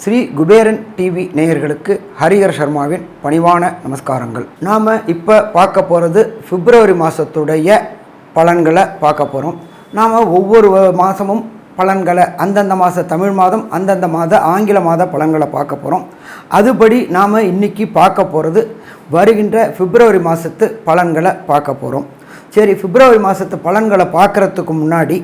Sri Kuberan TV நேயர்களுக்கு ஹரிஹர் சர்மாவின் பணிவான நமஸ்காரங்கள். நாம் இப்போ பார்க்க போகிறது பிப்ரவரி மாதத்துடைய பலன்களை பார்க்க போகிறோம். நாம் ஒவ்வொரு மாதமும் பலன்களை அந்தந்த மாத தமிழ் மாதம் அந்தந்த மாத ஆங்கில மாத பலன்களை பார்க்க போகிறோம். அதுபடி நாம் இன்றைக்கி பார்க்க போகிறது வருகின்ற பிப்ரவரி மாதத்து பலன்களை பார்க்க போகிறோம். சரி, பிப்ரவரி மாதத்து பலன்களை பார்க்குறதுக்கு முன்னாடி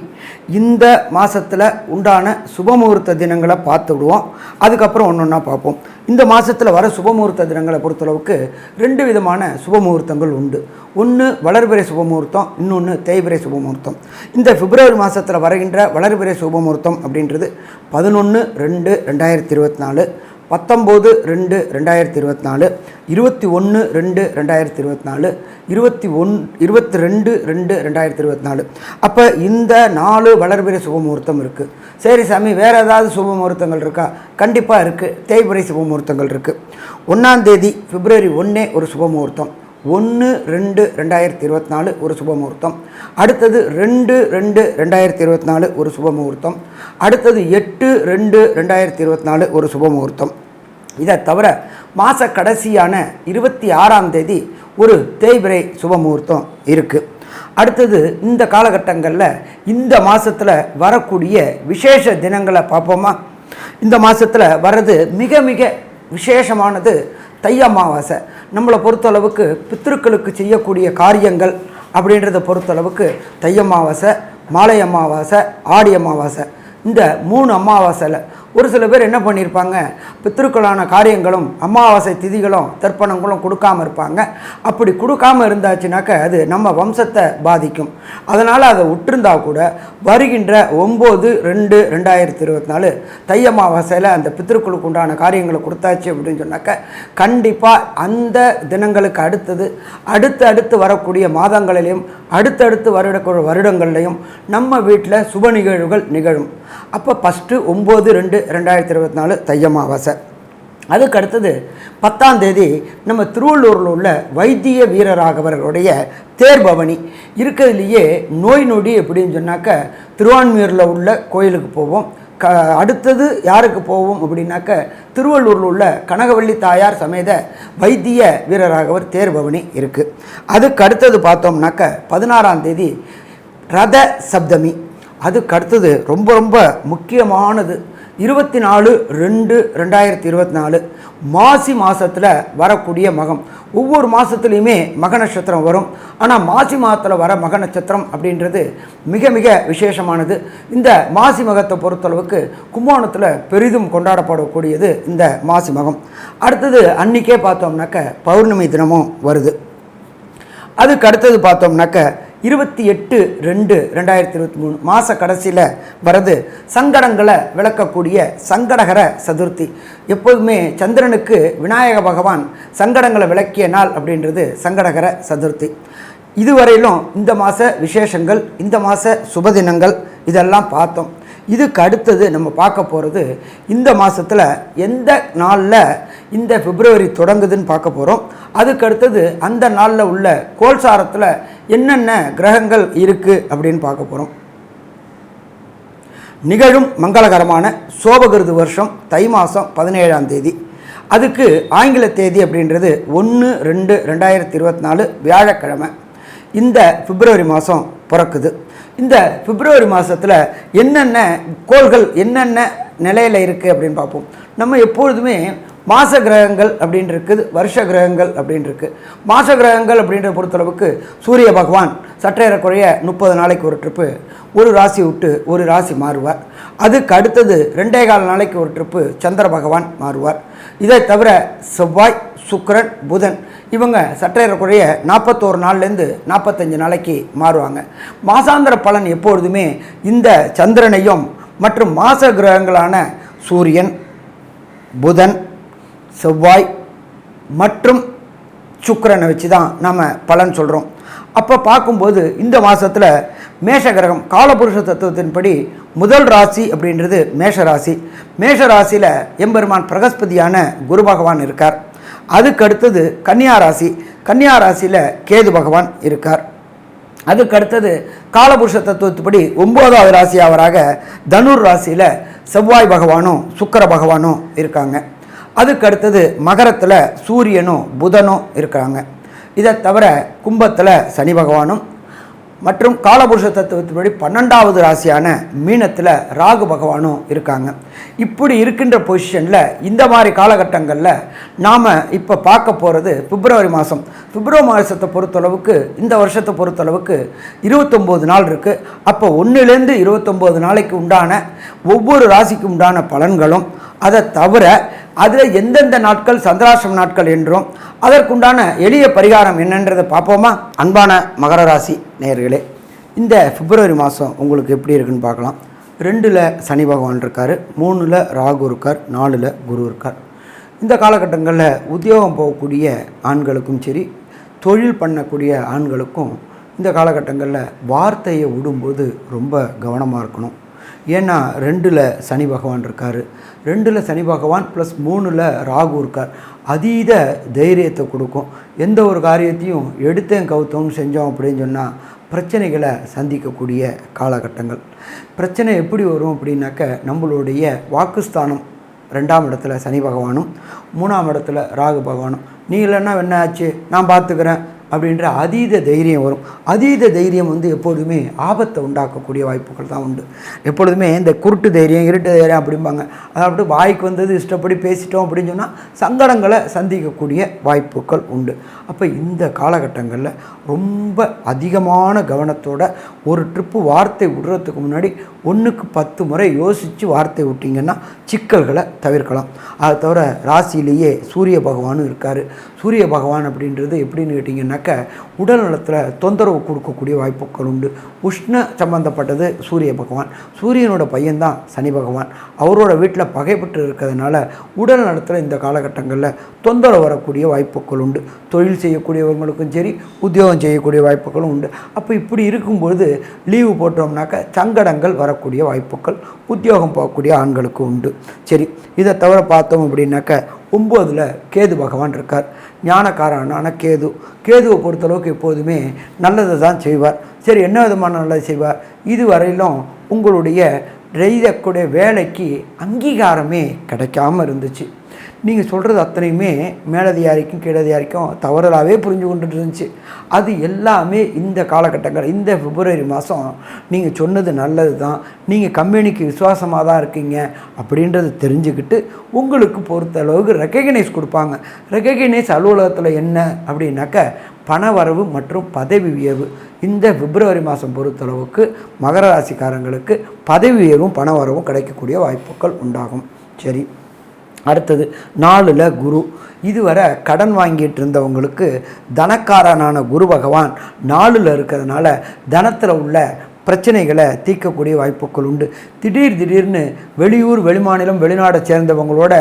இந்த மாதத்தில் உண்டான சுபமுகூர்த்த தினங்களை பார்த்து விடுவோம். அதுக்கப்புறம் ஒன்று ஒன்றா பார்ப்போம். இந்த மாதத்தில் வர சுபமுகூர்த்த தினங்களை பொறுத்தளவுக்கு 2 விதமான சுபமுகூர்த்தங்கள் உண்டு. ஒன்று வளர்பிறை சுபமுகூர்த்தம், இன்னொன்று தேய்பிறை சுபமுகூர்த்தம். இந்த பிப்ரவரி மாதத்தில் வருகின்ற வளர்பிறை சுபமுகூர்த்தம் அப்படின்றது 11/2/2024, 19/2/2024, 21/2/2024, 22/2/2024. அப்போ இந்த 4 வளர்பிறை சுபமுகூர்த்தம் இருக்குது. சரி சாமி, வேறு ஏதாவது சுபமுகூர்த்தங்கள் இருக்கா? கண்டிப்பாக இருக்குது. தேய்பிறை சுபமுகூர்த்தங்கள் இருக்குது. 1ஆம் தேதி பிப்ரவரி 1 ஒரு சுபமுகூர்த்தம், 1/2/2024 ஒரு சுபமுகூர்த்தம். அடுத்தது 2/2/2024 ஒரு சுபமுகூர்த்தம். அடுத்தது 8/2/2024 ஒரு சுபமுகூர்த்தம். இதை தவிர மாத கடைசியான 26ஆம் தேதி ஒரு தேய்பிறை சுபமுகூர்த்தம் இருக்குது. அடுத்தது இந்த காலகட்டங்களில் இந்த மாதத்தில் வரக்கூடிய விசேஷ தினங்களை பார்ப்போமா? இந்த மாதத்தில் வர்றது மிக மிக விசேஷமானது தை அமாவாசை. நம்மளை பொறுத்தளவுக்கு பித்ருக்களுக்கு செய்யக்கூடிய காரியங்கள் அப்படின்றத பொறுத்தளவுக்கு தை அமாவாசை, மாலை அமாவாசை, ஆடி அமாவாசை, இந்த 3 அமாவாசையில் ஒரு சில பேர் என்ன பண்ணியிருப்பாங்க, பித்ருக்களான காரியங்களும் அமாவாசை திதிகளும் தர்ப்பணங்களும் கொடுக்காமல் இருப்பாங்க. அப்படி கொடுக்காமல் இருந்தாச்சுனாக்க அது நம்ம வம்சத்தை பாதிக்கும். அதனால் அதை விட்டுருந்தா கூட வருகின்ற 9/2/2024 தை அமாவாசையில் அந்த பித்ருக்களுக்கு உண்டான காரியங்களை கொடுத்தாச்சு அப்படின்னு சொன்னாக்க கண்டிப்பாக அந்த தினங்களுக்கு அடுத்து வரக்கூடிய மாதங்களிலையும் அடுத்தடுத்து வருடங்கள்லையும் நம்ம வீட்டில் சுப நிகழ்வுகள் நிகழும். அப்போ ஃபஸ்ட்டு 9/2/2024 தை அமாவாசை. அதுக்கு அடுத்தது 10ஆம் தேதி நம்ம திருவள்ளூரில் உள்ள வைத்திய வீரராகவர்களுடைய தேர்பவனி இருக்கிறதுலையே நோய் நொடி அப்படின்னு சொன்னாக்க திருவான்மியூரில் உள்ள கோயிலுக்கு போவோம். அடுத்தது யாருக்கு போவோம் அப்படின்னாக்க திருவள்ளூரில் உள்ள கனகவள்ளி தாயார் சமேத வைத்திய வீரராகவர் தேர்பவனி இருக்குது. அதுக்கு அடுத்தது பார்த்தோம்னாக்க 16ஆம் தேதி ரத சப்தமி. அதுக்கு அடுத்தது ரொம்ப ரொம்ப முக்கியமானது 24/2/2024 மாசி மாதத்தில் வரக்கூடிய மகம். ஒவ்வொரு மாதத்துலேயுமே மக நட்சத்திரம் வரும். ஆனால் மாசி மாதத்தில் வர மக நட்சத்திரம் அப்படின்றது மிக மிக விசேஷமானது. இந்த மாசி மகத்தை பொறுத்தளவுக்கு கும்போணத்தில் பெரிதும் கொண்டாடப்படக்கூடியது இந்த மாசி மகம். அடுத்தது அன்றைக்கே பார்த்தோம்னாக்க பௌர்ணமி தினமும் வருது. அதுக்கு அடுத்தது பார்த்தோம்னாக்க 28/2/2023 மாத கடைசியில் வரது சங்கடங்களை விளக்கக்கூடிய சங்கடகர சதுர்த்தி. எப்போதுமே சந்திரனுக்கு விநாயக பகவான் சங்கடங்களை விளக்கிய நாள் அப்படின்றது சங்கடகர சதுர்த்தி. இதுவரையிலும் இந்த மாத விசேஷங்கள், இந்த மாத சுபதினங்கள் இதெல்லாம் பார்த்தோம். இதுக்கு அடுத்தது நம்ம பார்க்க போகிறது இந்த மாதத்தில் எந்த நாளில் இந்த பிப்ரவரி தொடங்குதுன்னு பார்க்க போகிறோம். அதுக்கு அடுத்தது அந்த நாளில் உள்ள கோல்சாரத்தில் என்னென்ன கிரகங்கள் இருக்குது அப்படின்னு பார்க்க போகிறோம். நிகழும் மங்களகரமான சோபகிருது வருஷம் தை மாதம் 17ஆம் தேதி. அதுக்கு ஆங்கில தேதி அப்படின்றது 1/2/2024 வியாழக்கிழமை. இந்த பிப்ரவரி மாதம் பிறக்குது. இந்த பிப்ரவரி மாதத்தில் என்னென்ன கோள்கள் என்னென்ன நிலையில் இருக்குது அப்படின்னு பார்ப்போம். நம்ம எப்பொழுதுமே மாச கிரகங்கள் அப்படின்னு இருக்குது, வருஷ கிரகங்கள் அப்படின்னு இருக்குது. மாச கிரகங்கள் அப்படின்ற பொறுத்தளவுக்கு சூரிய பகவான் சற்றேறக்குறைய 30 நாளைக்கு ஒரு ட்ரிப்பு ஒரு ராசி விட்டு ஒரு ராசி மாறுவார். அதுக்கு அடுத்தது 2.25 நாளைக்கு ஒரு ட்ரிப்பு சந்திர பகவான் மாறுவார். இதை தவிர செவ்வாய், சுக்கிரன், புதன் இவங்க சற்றேறக்குறைய 41 நாள்லேருந்து 45 நாளைக்கு மாறுவாங்க. மாசாந்திர பலன் எப்பொழுதுமே இந்த சந்திரனையும் மற்றும் மாச கிரகங்களான சூரியன், புதன், செவ்வாய் மற்றும் சுக்கிரனை வச்சு தான் நம்ம பலன் சொல்கிறோம். அப்போ பார்க்கும்போது இந்த மாதத்தில் மேஷகிரகம் காலபுருஷ தத்துவத்தின்படி முதல் ராசி அப்படின்றது மேஷராசி. மேஷராசியில் எம்பெருமான் பிரகஸ்பதியான குரு பகவான் இருக்கார். அதுக்கு அடுத்தது கன்னியா ராசி. கன்னியா ராசியில் கேது பகவான் இருக்கார். அதுக்கு அடுத்தது காலபுருஷ தத்துவத்துப்படி 9வது ராசியாவராக தனுர் ராசியில் செவ்வாய் பகவானும் சுக்கிர பகவானும் இருக்காங்க. அதுக்கு அடுத்தது மகரத்தில் சூரியனும் புதனும் இருக்காங்க. இதை தவிர கும்பத்தில் சனி பகவானும் மற்றும் காலபுருஷ தத்துவத்தின்படி 12வது ராசியான மீனத்தில் ராகு பகவானும் இருக்காங்க. இப்படி இருக்கின்ற பொசிஷனில் இந்த மாதிரி காலகட்டங்களில் நாம் இப்போ பார்க்க போகிறது பிப்ரவரி மாதம். பிப்ரவரி மாதத்தை பொறுத்தளவுக்கு இந்த வருஷத்தை பொறுத்தளவுக்கு 29 நாள் இருக்குது. அப்போ 1லேருந்து 29 நாளைக்கு உண்டான ஒவ்வொரு ராசிக்கு உண்டான பலன்களும், அதை தவிர அதில் எந்தெந்த நாட்கள் சந்திராஷ்டம நாட்கள் என்றும் அதற்குண்டான எளிய பரிகாரம் என்னன்றதை பார்ப்போமா? அன்பான மகர ராசி நேயர்களே, இந்த பிப்ரவரி மாதம் உங்களுக்கு எப்படி இருக்குன்னு பார்க்கலாம். 2ல் சனி பகவான் இருக்கார், 3ல் ராகு இருக்கார், 4ல் குரு இருக்கார். இந்த காலகட்டங்களில் உத்தியோகம் போகக்கூடிய ஆண்களுக்கும் சரி, தொழில் பண்ணக்கூடிய ஆண்களுக்கும் இந்த காலகட்டங்களில் வார்த்தையை விடும்போது ரொம்ப கவனமாக இருக்கணும். ஏன்னா 2ல் சனி பகவான் இருக்கார், 2ல் சனி பகவான் ப்ளஸ் 3ல் ராகு இருக்கார். அதீத தைரியத்தை கொடுக்கும். எந்த ஒரு காரியத்தையும் எடுத்தேன் கவுத்தோம்னு செஞ்சோம் அப்படின்னு சொன்னால் பிரச்சனைகளை சந்திக்கக்கூடிய காலகட்டங்கள். பிரச்சனை எப்படி வரும் அப்படின்னாக்க, நம்மளுடைய வாக்குஸ்தானம் 2ஆம் இடத்துல சனி பகவானும் 3ஆம் இடத்துல ராகு பகவானும், நீ இல்லைன்னா என்ன ஆச்சு நான் பார்த்துக்கிறேன் அப்படின்ற அதீத தைரியம் வரும். அதீத தைரியம் எப்பொழுதுமே ஆபத்தை உண்டாக்கக்கூடிய வாய்ப்புகள் தான் உண்டு. எப்பொழுதுமே இந்த குருட்டு தைரியம் இருட்டு தைரியம் அப்படிம்பாங்க. அதாவது வாய்க்கு வந்தது இஷ்டப்படி பேசிட்டோம் அப்படின்னு சொன்னால் சங்கடங்களை சந்திக்கக்கூடிய வாய்ப்புகள் உண்டு. அப்போ இந்த காலகட்டங்களில் ரொம்ப அதிகமான கவனத்தோட ஒரு ட்ரிப்பு வார்த்தை விடுறதுக்கு முன்னாடி 1க்கு 10 முறை யோசித்து வார்த்தை விட்டிங்கன்னா சிக்கல்களை தவிர்க்கலாம். அதை தவிர ராசியிலேயே சூரிய பகவானும் இருக்கார். சூரிய பகவான் அப்படின்றது எப்படின்னு கேட்டிங்கன்னாக்க, உடல் நலத்தில் தொந்தரவு கொடுக்கக்கூடிய வாய்ப்புகள் உண்டு. உஷ்ண சம்பந்தப்பட்டது சூரிய பகவான். சூரியனோட பையன்தான் சனி பகவான். அவரோட வீட்டில் பகைப்பட்டு இருக்கிறதுனால உடல் நலத்தில் இந்த காலகட்டங்களில் தொந்தரவு வரக்கூடிய வாய்ப்புகள் உண்டு. தொழில் செய்யக்கூடியவங்களுக்கும் சரி, உத்தியோகம் செய்யக்கூடிய வாய்ப்புகளும் உண்டு. அப்போ இப்படி இருக்கும்பொழுது லீவு போட்டோம்னாக்க சங்கடங்கள் வரக்கூடிய வாய்ப்புகள் உத்தியோகம் போகக்கூடிய ஆண்களுக்கு உண்டு. சரி, இதை தவிர பார்த்தோம் அப்படின்னாக்க 9ல் கேது பகவான் இருக்கார். ஞானக்காரனான கேதுவை பொறுத்தளவுக்கு எப்போதுமே நல்லதை தான் செய்வார். சரி, என்ன விதமான நல்லது செய்வார்? இதுவரையிலும் உங்களுடைய செய்யக்கூடிய வேலைக்கு அங்கீகாரமே கிடைக்காமல் இருந்துச்சு. நீங்கள் சொல்கிறது அத்தனையுமே மேலதிகாரிக்கும் கீழதிகாரிக்கும் தவறுதலாகவே புரிஞ்சு கொண்டுட்டு இருந்துச்சு. அது எல்லாமே இந்த காலகட்டங்கள், இந்த பிப்ரவரி மாதம் நீங்கள் சொன்னது நல்லது தான், நீங்கள் கம்பெனிக்கு விசுவாசமாக தான் இருக்கீங்க அப்படின்றது தெரிஞ்சுக்கிட்டு உங்களுக்கு பொறுத்த அளவுக்கு ரெக்கக்னைஸ் கொடுப்பாங்க. ரெக்கக்னைஸ் அலுவலகத்தில் என்ன அப்படின்னாக்க பண வரவு மற்றும் பதவி உயர்வு. இந்த பிப்ரவரி மாதம் பொறுத்தளவுக்கு மகர ராசிக்காரங்களுக்கு பதவி உயர்வும் பண வரவும் கிடைக்கக்கூடிய வாய்ப்புகள் உண்டாகும். சரி, அடுத்தது 4ல் குரு. இதுவரை கடன் வாங்கிட்டு இருந்தவங்களுக்கு தனக்காரனான குரு பகவான் 4ல் இருக்கிறதுனால தனத்தில் உள்ள பிரச்சனைகளை தீர்க்கக்கூடிய வாய்ப்புகள் உண்டு. திடீர்னு வெளியூர் வெளிமாநிலம் வெளிநாடை சேர்ந்தவங்களோட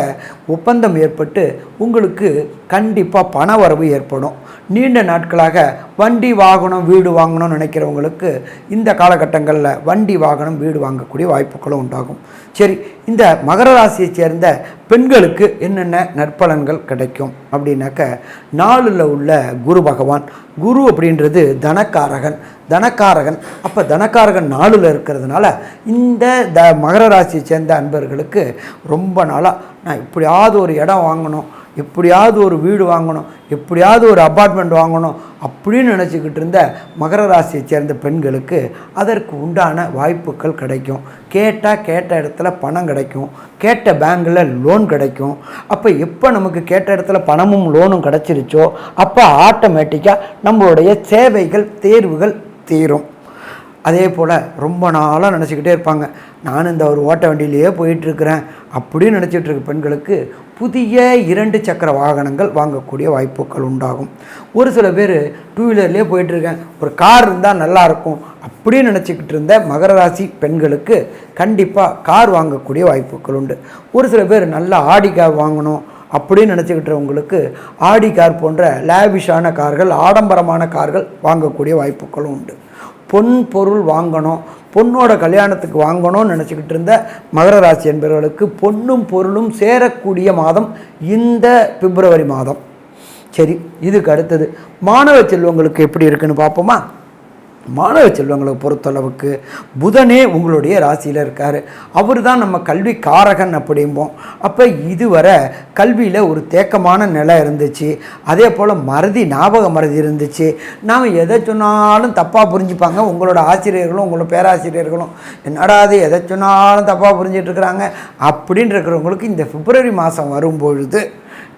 ஒப்பந்தம் ஏற்பட்டு உங்களுக்கு கண்டிப்பாக பண வரவு ஏற்படும். நீண்ட நாட்களாக வண்டி வாகனம் வீடு வாங்கணும்னு நினைக்கிறவங்களுக்கு இந்த காலகட்டங்களில் வண்டி வாகனம் வீடு வாங்கக்கூடிய வாய்ப்புகளும் உண்டாகும். சரி, இந்த மகர ராசியை சேர்ந்த பெண்களுக்கு என்னென்ன நற்பலன்கள் கிடைக்கும் அப்படின்னாக்க, 4ல் உள்ள குரு பகவான். குரு அப்படின்றது தனக்காரகன். அப்போ தனக்காரகன் 4ல் இருக்கிறதுனால இந்த மகர ராசியை சேர்ந்த அன்பர்களுக்கு ரொம்ப நாளாக நான் இப்படியாவது ஒரு இடம் வாங்கணும், எப்படியாவது ஒரு வீடு வாங்கணும், எப்படியாவது ஒரு அப்பார்ட்மெண்ட் வாங்கணும் அப்படின்னு நினச்சிக்கிட்டு இருந்த மகர ராசியை சேர்ந்த பெண்களுக்கு அதற்கு உண்டான வாய்ப்புகள் கிடைக்கும். கேட்ட இடத்துல பணம் கிடைக்கும், கேட்ட பேங்கில் லோன் கிடைக்கும். அப்போ எப்போ நமக்கு கேட்ட இடத்துல பணமும் லோனும் கிடச்சிருச்சோ அப்போ ஆட்டோமேட்டிக்காக நம்மளுடைய சேவைகள் தேர்வுகள் தீரும். அதே போல் ரொம்ப நாளாக நினச்சிக்கிட்டே இருப்பாங்க, நான் இந்த ஒரு ஓட்ட வண்டியிலேயே போயிட்டுருக்கிறேன் அப்படின்னு நினச்சிட்டு இருக்க பெண்களுக்கு புதிய 2 சக்கர வாகனங்கள் வாங்கக்கூடிய வாய்ப்புகள் உண்டாகும். ஒரு சில பேர் 2 வீலர்லேயே போயிட்டுருக்கேன், ஒரு கார் இருந்தால் நல்லாயிருக்கும் அப்படின்னு நினச்சிக்கிட்டு இருந்த மகர ராசி பெண்களுக்கு கண்டிப்பாக கார் வாங்கக்கூடிய வாய்ப்புகள் உண்டு. ஒரு சில பேர் நல்ல ஆடி கார் வாங்கணும் அப்படின்னு நினச்சிக்கிட்டவங்களுக்கு ஆடி கார் போன்ற லேவிஷான கார்கள், ஆடம்பரமான கார்கள் வாங்கக்கூடிய வாய்ப்புகளும் உண்டு. பொன் பொருள் வாங்கணும், பொண்ணோட கல்யாணத்துக்கு வாங்கணும்னு நினச்சிக்கிட்டு இருந்த மகர ராசி என்பவர்களுக்கு பொன்னும் பொருளும் சேரக்கூடிய மாதம் இந்த பிப்ரவரி மாதம். சரி, இதுக்கு அடுத்தது மாணவ செல்வங்களுக்கு எப்படி இருக்குன்னு பார்ப்போமா? மாணவ செல்வங்களை பொறுத்தளவுக்கு புதனே உங்களுடைய ராசியில் இருக்கார். அவர் தான் நம்ம கல்வி காரகன் அப்படிம்போம். அப்போ இதுவரை கல்வியில் ஒரு தேக்கமான நிலை இருந்துச்சு. அதே போல் ஞாபக மறதி இருந்துச்சு. நாம் எதை சொன்னாலும் தப்பாக புரிஞ்சுப்பாங்க உங்களோட ஆசிரியர்களும் உங்களோட பேராசிரியர்களும். என்னடா அது எதை சொன்னாலும் தப்பாக புரிஞ்சிட்ருக்குறாங்க அப்படின்னு இருக்கிறவங்களுக்கு இந்த பிப்ரவரி மாதம் வரும்பொழுது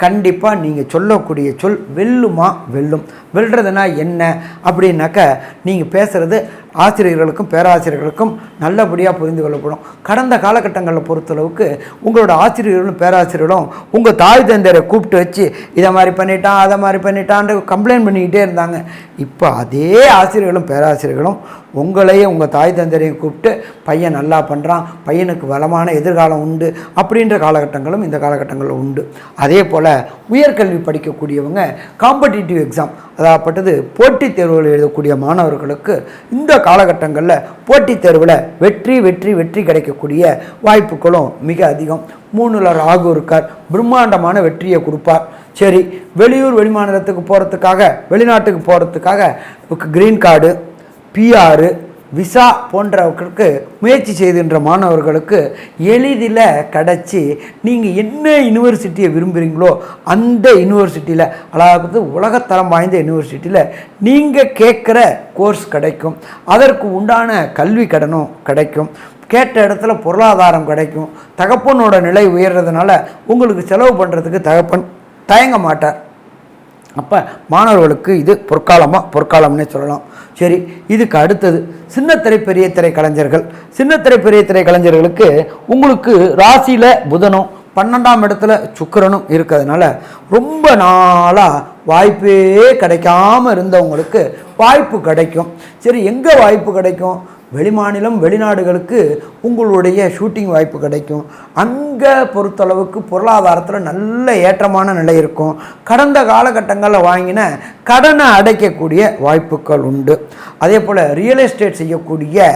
கண்டிப்பாக நீங்கள் சொல்லக்கூடிய சொல் வெல்லும். வெல்றதுனா என்ன அப்படின்னாக்க நீங்கள் பேசுகிறது ஆசிரியர்களுக்கும் பேராசிரியர்களுக்கும் நல்லபடியாக புரிந்து கொள்ளப்படும். கடந்த காலகட்டங்களில் பொறுத்தளவுக்கு உங்களோட ஆசிரியர்களும் பேராசிரியர்களும் உங்கள் தாய் தந்தையரை கூப்பிட்டு வச்சு இதை மாதிரி பண்ணிட்டான் அதை மாதிரி பண்ணிட்டான்னு கம்ப்ளைண்ட் பண்ணிக்கிட்டே இருந்தாங்க. இப்போ அதே ஆசிரியர்களும் பேராசிரியர்களும் உங்களையே உங்கள் தாய் தந்தையரையும் கூப்பிட்டு பையன் நல்லா பண்ணுறான், பையனுக்கு வளமான எதிர்காலம் உண்டு அப்படின்ற காலகட்டங்களும் இந்த காலகட்டங்களில் உண்டு. அதே போல் உயர்கல்வி படிக்கக்கூடியவங்க காம்படிட்டிவ் எக்ஸாம் அதாகப்பட்டது போட்டித் தேர்வுகள் எழுதக்கூடிய மாணவர்களுக்கு இந்த காலகட்டங்களில் போட்டித் தேர்வில் வெற்றி கிடைக்கக்கூடிய வாய்ப்புகளும் மிக அதிகம். 3ல் ராகு இருக்கார், பிரம்மாண்டமான வெற்றியை கொடுப்பார். சரி, வெளிமாநிலத்துக்கு போகிறதுக்காக வெளிநாட்டுக்கு போகிறதுக்காக கிரீன் கார்டு, பிஆர், விசா போன்றவர்களுக்கு முயற்சி செய்கின்ற மாணவர்களுக்கு எளிதில் கிடச்சி நீங்கள் என்ன யூனிவர்சிட்டியை விரும்புகிறீங்களோ அந்த யூனிவர்சிட்டியில், அதாவது உலகத்தரம் வாய்ந்த யூனிவர்சிட்டியில் நீங்கள் கேட்குற கோர்ஸ் கிடைக்கும். அதற்கு உண்டான கல்வி கடனும் கிடைக்கும். கேட்ட இடத்துல பொருளாதாரம் கிடைக்கும். தகப்பனோட நிலை உயர்றதுனால உங்களுக்கு செலவு பண்ணுறதுக்கு தகப்பன் தயங்க மாட்டார். அப்போ மாணவர்களுக்கு இது பொற்காலம்னே சொல்லலாம். சரி, இதுக்கு அடுத்தது சின்னத்திரை பெரிய திரை கலைஞர்கள். சின்னத்திரை பெரிய திரை கலைஞர்களுக்கு உங்களுக்கு ராசியில் புதனும் 12ஆம் இடத்துல சுக்கிரனும் இருக்கிறதுனால ரொம்ப நாளாக வாய்ப்பே கிடைக்காம இருந்தவங்களுக்கு வாய்ப்பு கிடைக்கும். சரி, எங்கே வாய்ப்பு கிடைக்கும்? வெளிமாநிலம் வெளிநாடுகளுக்கு உங்களுடைய ஷூட்டிங் வாய்ப்பு கிடைக்கும். அங்கே பொறுத்தளவுக்கு பொருளாதாரத்தில் நல்ல ஏற்றமான நிலை இருக்கும். கடந்த காலகட்டங்களில் வாங்கின கடனை அடைக்கக்கூடிய வாய்ப்புகள் உண்டு. அதே போல் ரியல் எஸ்டேட் செய்யக்கூடிய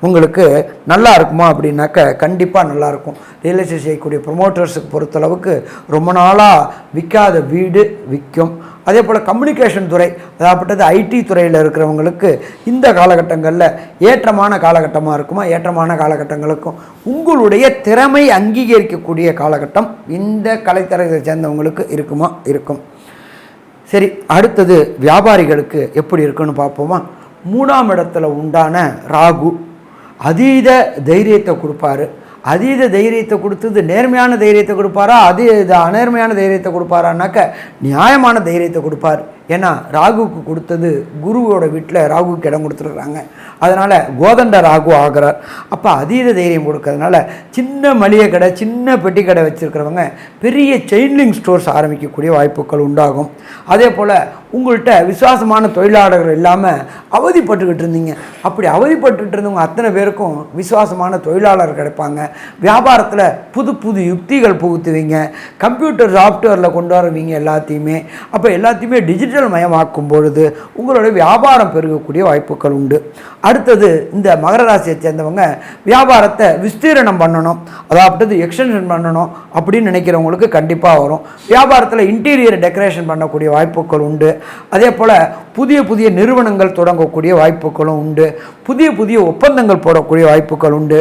உங்களுக்கு நல்லா இருக்குமா அப்படின்னாக்க கண்டிப்பாக நல்லாயிருக்கும். ரியல் எஸ்டேட் செய்யக்கூடிய ப்ரொமோட்டர்ஸுக்கு பொறுத்தளவுக்கு ரொம்ப நாளாக விற்காத வீடு விற்கும். அதே போல் கம்யூனிகேஷன் துறை அதாகப்பட்டது ஐடி துறையில் இருக்கிறவங்களுக்கு இந்த காலகட்டங்களில் ஏற்றமான காலகட்டமாக இருக்குமா? ஏற்றமான காலகட்டங்களுக்கும் உங்களுடைய திறமை அங்கீகரிக்கக்கூடிய காலகட்டம் இந்த கலைத்தரத்தை சேர்ந்தவங்களுக்கு இருக்குமா? இருக்கும். சரி, அடுத்தது வியாபாரிகளுக்கு எப்படி இருக்குன்னு பார்ப்போமா? 3ஆம் இடத்துல உண்டான ராகு அதீத தைரியத்தை கொடுப்பாரு. அதீத தைரியத்தை கொடுத்தது நேர்மையான தைரியத்தை கொடுப்பாரா, அநேர்மையான தைரியத்தை கொடுப்பாரான்னாக்க நியாயமான தைரியத்தை கொடுப்பார். ஏன்னா ராகுவுக்கு கொடுத்தது குருவோட வீட்டில் ராகுவுக்கு இடம் கொடுத்துருக்குறாங்க. அதனால் கோதண்ட ராகு ஆகிறார். அப்போ அதீத தைரியம் கொடுக்கறதுனால சின்ன மளிகை கடை, சின்ன பெட்டி கடை வச்சுருக்கிறவங்க பெரிய செயின்லிங் ஸ்டோர்ஸ் ஆரம்பிக்கக்கூடிய வாய்ப்புகள் உண்டாகும். அதே போல் உங்கள்கிட்ட விசுவாசமான தொழிலாளர்கள் இல்லாமல் அவதிப்பட்டுக்கிட்டு இருந்தீங்க. அப்படி அவதிப்பட்டுக்கிட்டு இருந்தவங்க அத்தனை பேருக்கும் விசுவாசமான தொழிலாளர் கிடைப்பாங்க. வியாபாரத்தில் புது புது யுக்திகள் புகுத்துவீங்க. கம்ப்யூட்டர் சாஃப்ட்வேரில் கொண்டு வருவீங்க எல்லாத்தையுமே. அப்போ எல்லாத்தையுமே டிஜிட்டல் மயமாக்கும் பொழுது உங்களுடைய வியாபாரம் பெருகக்கூடிய வாய்ப்புகள் உண்டு. அடுத்தது இந்த மகர ராசியை சேர்ந்தவங்க வியாபாரத்தை விஸ்தீரணம் பண்ணணும், அதாவது எக்ஸ்டென்ஷன் பண்ணணும் அப்படின்னு நினைக்கிறவங்களுக்கு கண்டிப்பாக வரும். வியாபாரத்தில் இன்டீரியர் டெக்கரேஷன் பண்ணக்கூடிய வாய்ப்புகள் உண்டு. அதே போல் புதிய புதிய நிறுவனங்கள் தொடங்கக்கூடிய வாய்ப்புகளும் உண்டு. புதிய புதிய ஒப்பந்தங்கள் போடக்கூடிய வாய்ப்புகள் உண்டு.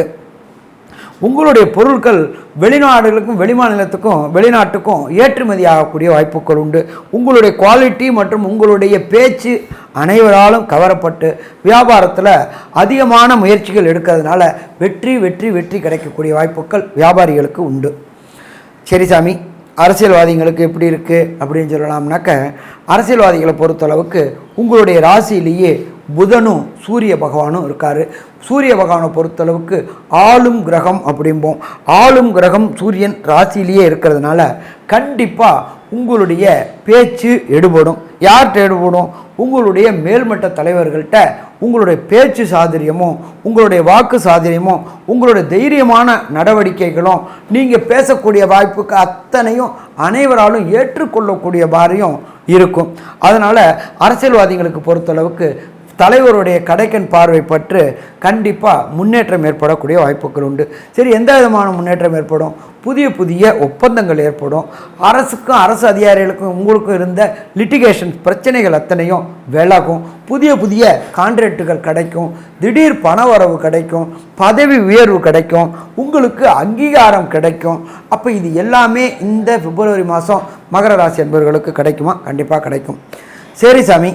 உங்களுடைய பொருட்கள் வெளிநாடுகளுக்கும் வெளிமாநிலத்துக்கும் வெளிநாட்டுக்கும் ஏற்றுமதி ஆகக்கூடிய வாய்ப்புகள் உண்டு. உங்களுடைய குவாலிட்டி மற்றும் உங்களுடைய பேச்சு அனைவராலும் கவரப்பட்டு வியாபாரத்தில் அதிகமான முயற்சிகள் எடுக்கிறதுனால வெற்றி வெற்றி வெற்றி கிடைக்கக்கூடிய வாய்ப்புகள் வியாபாரிகளுக்கு உண்டு. சரி சாமி, அரசியல்வாதிகளுக்கு எப்படி இருக்குது அப்படின்னு சொல்லலாம்னாக்க அரசியல்வாதிகளை பொறுத்தளவுக்கு உங்களுடைய ராசியிலேயே புதனும் சூரிய பகவானும் இருக்கார். சூரிய பகவானை பொறுத்தளவுக்கு ஆளும் கிரகம் அப்படிம்போம். ஆளும் கிரகம் சூரியன் ராசியிலேயே இருக்கிறதுனால கண்டிப்பாக உங்களுடைய பேச்சு எடுபடும். யார்கிட்ட எடுபடும்? உங்களுடைய மேல்மட்ட தலைவர்கள்ட்ட உங்களுடைய பேச்சு சாதுரியமும் உங்களுடைய வாக்கு சாதுரியமும் உங்களுடைய தைரியமான நடவடிக்கைகளும் நீங்கள் பேசக்கூடிய வாய்ப்புக்கு அத்தனையும் அனைவராலும் ஏற்றுக்கொள்ளக்கூடிய மாதிரியும் இருக்கும். அதனால் அரசியல்வாதிகளுக்கு பொறுத்தளவுக்கு தலைவருடைய கடைக்கன் பார்வை பற்று கண்டிப்பாக முன்னேற்றம் ஏற்படக்கூடிய வாய்ப்புகள் உண்டு. சரி, எந்த விதமான முன்னேற்றம் ஏற்படும்? புதிய ஒப்பந்தங்கள் ஏற்படும். அரசுக்கும் அரசு அதிகாரிகளுக்கும் உங்களுக்கும் இருந்த லிட்டிகேஷன் பிரச்சனைகள் அத்தனையும் விலகும். புதிய கான்ட்ராக்டுகள் கிடைக்கும். திடீர் பணவரவு கிடைக்கும். பதவி உயர்வு கிடைக்கும். உங்களுக்கு அங்கீகாரம் கிடைக்கும். அப்போ இது எல்லாமே இந்த பிப்ரவரி மாதம் மகர ராசி என்பவர்களுக்கு கிடைக்குமா? கண்டிப்பாக கிடைக்கும். சரி சாமி,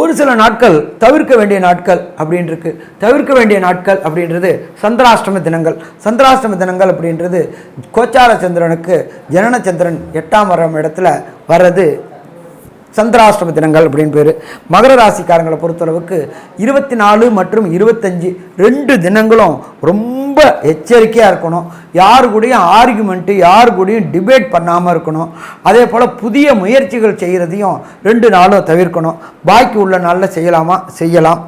ஒரு சில நாட்கள் தவிர்க்க வேண்டிய நாட்கள் அப்படின்னு இருக்கு. தவிர்க்க வேண்டிய நாட்கள் அப்படின்றது சந்திராஷ்டம தினங்கள். சந்திராஷ்டம தினங்கள் அப்படின்றது கோச்சார சந்திரனுக்கு ஜனன சந்திரன் 8ஆம் இடத்துல வர்றது சந்திராஷ்டம தினங்கள் அப்படின்னு பேர். மகர ராசிக்காரங்களை பொறுத்தளவுக்கு 24 மற்றும் 25 2 தினங்களும் ரொம்ப எச்சரிக்கையாக இருக்கணும். யாரு கூடயும் ஆர்குமெண்ட்டு, யாரு கூடயும் டிபேட் பண்ணாமல் இருக்கணும். அதே போல் புதிய முயற்சிகள் செய்கிறதையும் 2 நாளும் தவிர்க்கணும். பாக்கி உள்ள நாளில் செய்யலாம்.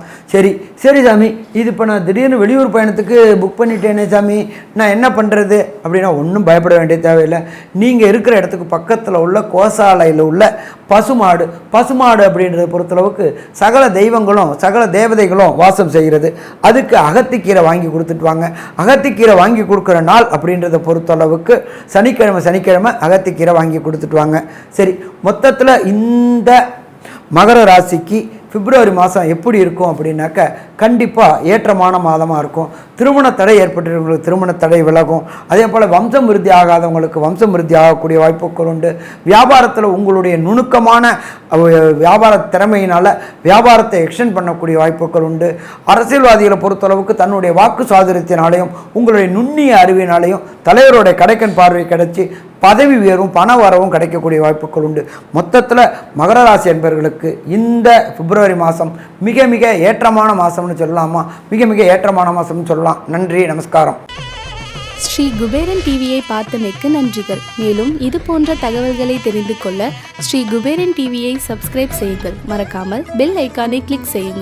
சரி சாமி, இது இப்போ நான் திடீர்னு வெளியூர் பயணத்துக்கு புக் பண்ணிட்டேனே சாமி, நான் என்ன பண்ணுறது அப்படின்னா ஒன்றும் பயப்பட வேண்டிய தேவையில்லை. நீங்கள் இருக்கிற இடத்துக்கு பக்கத்தில் உள்ள கோசாலையில் உள்ள பசுமாடு அப்படின்றத பொறுத்தளவுக்கு சகல தெய்வங்களும் சகல தேவதைகளும் வாசம் செய்கிறது. அதுக்கு அகத்திக்கீரை வாங்கி கொடுத்துட்டு வாங்க. அகத்திக்கீரை வாங்கி கொடுக்குற நாள் அப்படின்றத பொறுத்தளவுக்கு சனிக்கிழமை அகத்திக்கீரை வாங்கி கொடுத்துட்டு வாங்க. சரி, மொத்தத்தில் இந்த மகர ராசிக்கு பிப்ரவரி மாதம் எப்படி இருக்கும் அப்படின்னாக்க கண்டிப்பாக ஏற்றமான மாதமாக இருக்கும். திருமண தடை ஏற்பட்டவங்களுக்கு திருமண தடை விலகும். அதே போல் வம்சம் விருத்தி ஆகாதவங்களுக்கு வம்சம் விருத்தி ஆகக்கூடிய வாய்ப்புகள் உண்டு. வியாபாரத்தில் உங்களுடைய நுணுக்கமான வியாபார திறமையினால் வியாபாரத்தை எக்ஸ்டெண்ட் பண்ணக்கூடிய வாய்ப்புகள் உண்டு. அரசியல்வாதிகளை பொறுத்தளவுக்கு தன்னுடைய வாக்கு சாதுரியத்தினாலையும் உங்களுடைய நுண்ணிய அறிவினாலையும் தலைவருடைய கடைக்கன் பார்வை கிடைச்சி பதவி உயர்வும் பண வரவும் கிடைக்கக்கூடிய வாய்ப்புகள் உண்டு. மொத்தத்தில் மகர ராசி என்பவர்களுக்கு இந்த பிப்ரவரி மாதம் மிக ஏற்றமான மாதம்னு சொல்லலாமா? மிக ஏற்றமான மாதம்னு சொல்லலாம். நன்றி, நமஸ்காரம். ஸ்ரீ குபேரன் டிவியை பார்த்தமைக்கு நன்றிகள். மேலும் இது போன்ற தகவல்களை தெரிந்து கொள்ள ஸ்ரீ குபேரன் டிவியை சப்ஸ்கிரைப் செய்யுங்கள். மறக்காமல் பெல் ஐக்கானை கிளிக் செய்யுங்கள்.